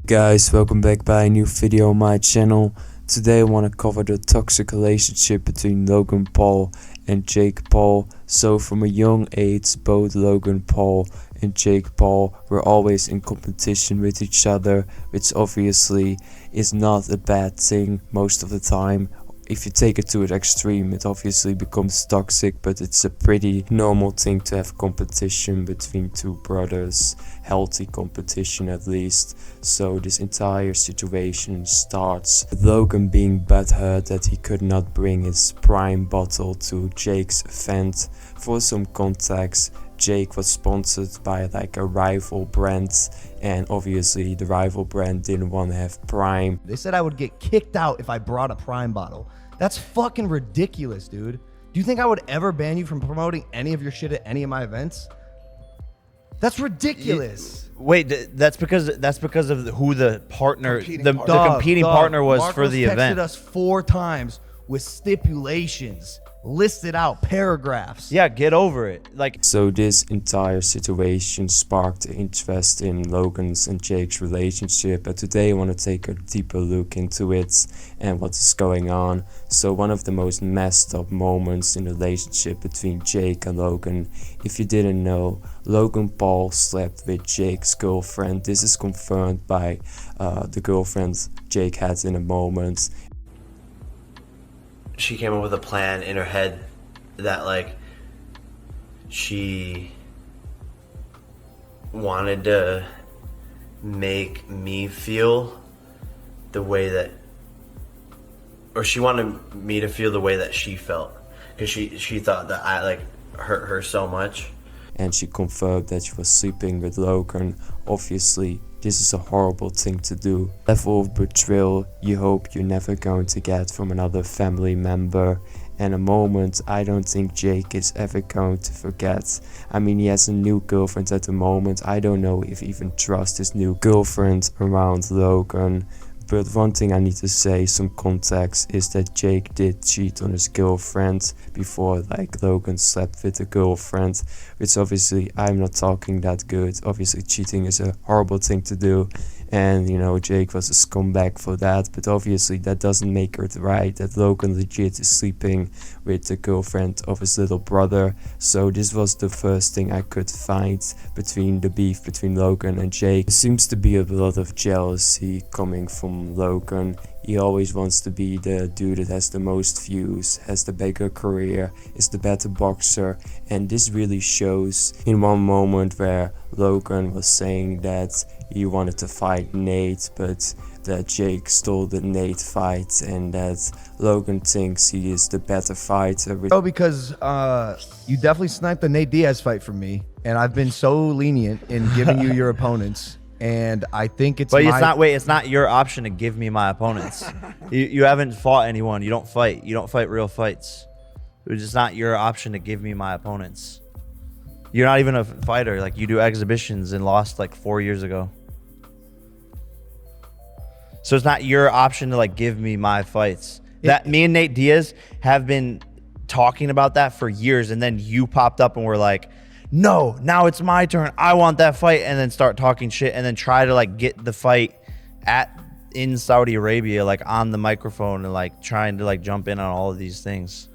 Guys, welcome back by a new video on my channel. Today I want to cover the toxic relationship between Logan Paul and Jake Paul. So from a young age, both Logan Paul and Jake Paul were always in competition with each other, which obviously is not a bad thing most of the time. If you take it to an extreme, it obviously becomes toxic, but it's a pretty normal thing to have competition between two brothers, healthy competition at least. So this entire situation starts with Logan being butthurt that he could not bring his prime bottle to Jake's event. For some context, Jake was sponsored by like a rival brand, and obviously the rival brand didn't want to have prime. They said I would get kicked out if I brought a prime bottle. That's fucking ridiculous, dude. Do you think I would ever ban you from promoting any of your shit at any of my events? That's ridiculous. Wait, that's because of who the partner, the competing partner was Marcos for the event. Texted us 4 times with stipulations listed out, paragraphs. Yeah, get over it. Like, so this entire situation sparked interest in Logan's and Jake's relationship, and today I want to take a deeper look into it and what is going on. So one of the most messed up moments in the relationship between Jake and Logan, if you didn't know, Logan Paul slept with Jake's girlfriend. This is confirmed by the girlfriend Jake had in a moment. She came up with a plan in her head that like she wanted to make me feel the way that, or she wanted me to feel the way that she felt, because she thought that I like hurt her so much. And she confirmed that she was sleeping with Logan. Obviously, this is a horrible thing to do. Level of betrayal you hope you're never going to get from another family member. And a moment I don't think Jake is ever going to forget. I mean, he has a new girlfriend at the moment. I don't know if he even trusts his new girlfriend around Logan. But one thing I need to say, some context, is that Jake did cheat on his girlfriend before like Logan slept with a girlfriend, which obviously I'm not talking that good. Obviously cheating is a horrible thing to do, and you know, Jake was a scumbag for that, but obviously that doesn't make it right that Logan legit is sleeping with the girlfriend of his little brother. So this was the first thing I could find between the beef between Logan and Jake. There seems to be a lot of jealousy coming from Logan. He always wants to be the dude that has the most views, has the bigger career, is the better boxer, and this really shows in one moment where Logan was saying that he wanted to fight Nate, but that Jake stole the Nate fight and that Logan thinks he is the better fighter. Oh, because you definitely sniped the Nate Diaz fight from me, and I've been so lenient in giving you your opponents. And I think it's. but it's not your option to give me my opponents. You haven't fought anyone. You don't fight. You don't fight real fights. It's just not your option to give me my opponents. You're not even a fighter. Like, you do exhibitions and lost like 4 years ago. So it's not your option to like give me my fights. That me and Nate Diaz have been talking about that for years, and then you popped up and were like, no, now it's my turn, I want that fight, and then start talking shit and then try to like get the fight in Saudi Arabia, like on the microphone, and like trying to like jump in on all of these things.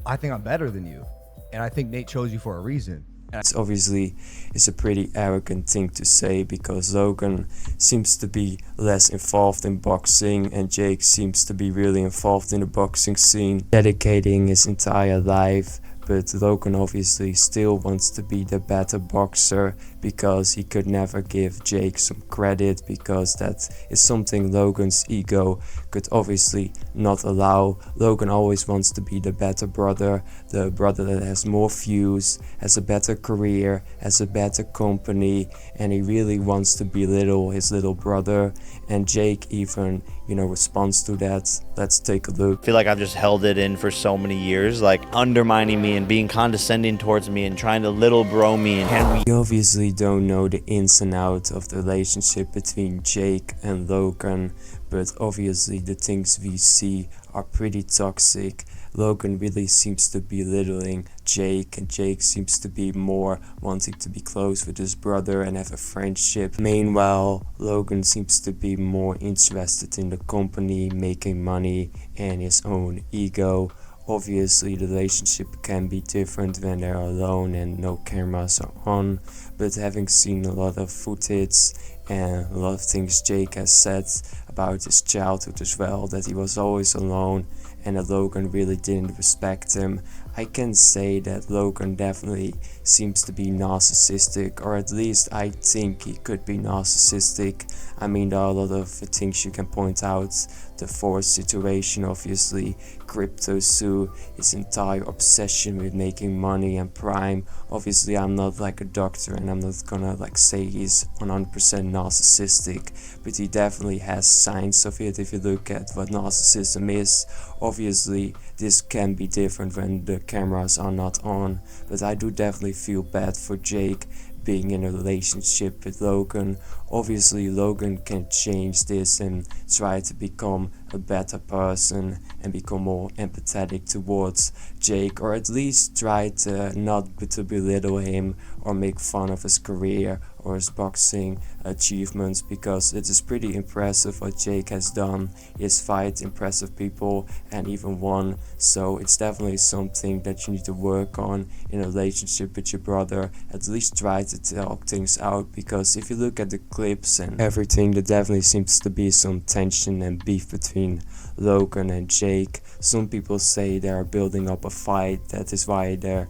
I think I'm better than you, and I think Nate chose you for a reason. It's obviously is a pretty arrogant thing to say, because Logan seems to be less involved in boxing and Jake seems to be really involved in the boxing scene, dedicating his entire life. But Logan obviously still wants to be the better boxer because he could never give Jake some credit, because that is something Logan's ego could obviously not allow. Logan always wants to be the better brother, the brother that has more views, has a better career, has a better company, and he really wants to belittle his little brother. And Jake even, you know, responds to that. Let's take a look. I feel like I've just held it in for so many years, like undermining me and being condescending towards me and trying to little bro me. And he obviously obviously don't know the ins and outs of the relationship between Jake and Logan, but obviously the things we see are pretty toxic. Logan really seems to be belittling Jake, and Jake seems to be more wanting to be close with his brother and have a friendship. Meanwhile, Logan seems to be more interested in the company, making money, and his own ego. Obviously, the relationship can be different when they're alone and no cameras are on, but having seen a lot of footage and a lot of things Jake has said about his childhood as well, that he was always alone and that Logan really didn't respect him, I can say that Logan definitely seems to be narcissistic, or at least I think he could be narcissistic. I mean, there are a lot of things you can point out. The forced situation, obviously, Crypto Sue, his entire obsession with making money and Prime. Obviously, I'm not like a doctor and I'm not gonna like say he's 100% narcissistic, but he definitely has signs of it if you look at what narcissism is. Obviously, this can be different when the cameras are not on, but I do definitely feel bad for Jake being in a relationship with Logan. Obviously, Logan can change this and try to become a better person and become more empathetic towards Jake, or at least try to not to belittle him or make fun of his career or his boxing achievements, because it is pretty impressive what Jake has done. He has fight impressive people and even won, so it's definitely something that you need to work on in a relationship with your brother. At least try to talk things out, because if you look at the clips and everything, there definitely seems to be some tension and beef between Logan and Jake. Some people say they are building up a fight, that is why they're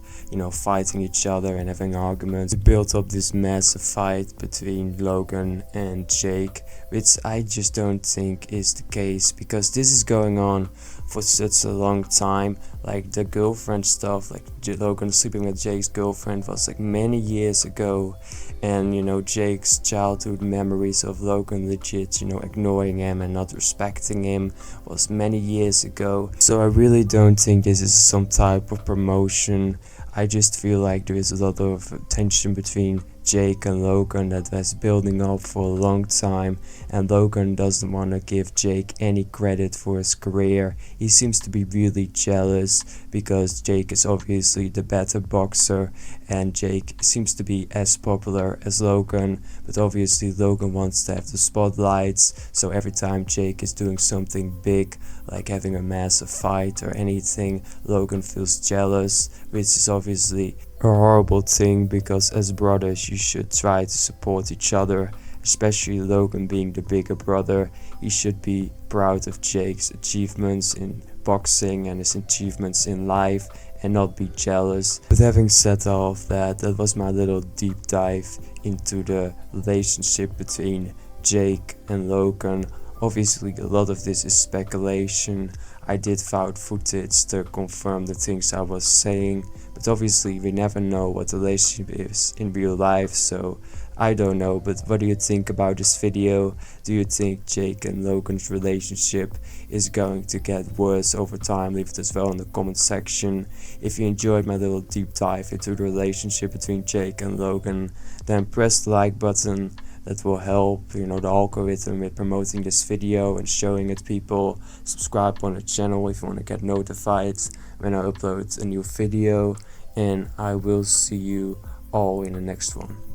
fighting each other and having arguments. It built up this massive fight between Logan and Jake, which I just don't think is the case, because this is going on for such a long time. Like the girlfriend stuff, like Logan sleeping with Jake's girlfriend was like many years ago, and Jake's childhood memories of Logan legit ignoring him and not respecting him was many years ago. So I really don't think this is some type of promotion. I just feel like there is a lot of tension between Jake and Logan that was building up for a long time, and Logan doesn't want to give Jake any credit for his career. He seems to be really jealous because Jake is obviously the better boxer and Jake seems to be as popular as Logan, but obviously Logan wants to have the spotlights, so every time Jake is doing something big like having a massive fight or anything, Logan feels jealous, which is obviously a horrible thing, because as brothers you should try to support each other, especially Logan being the bigger brother. He should be proud of Jake's achievements in boxing and his achievements in life and not be jealous. But having said all of that, that was my little deep dive into the relationship between Jake and Logan. Obviously a lot of this is speculation. I did found footage to confirm the things I was saying, but obviously we never know what the relationship is in real life, so I don't know. But what do you think about this video? Do you think Jake and Logan's relationship is going to get worse over time? Leave it as well in the comment section. If you enjoyed my little deep dive into the relationship between Jake and Logan, then press the like button. That will help the algorithm with promoting this video and showing it to people. Subscribe on the channel if you want to get notified when I upload a new video, and I will see you all in the next one.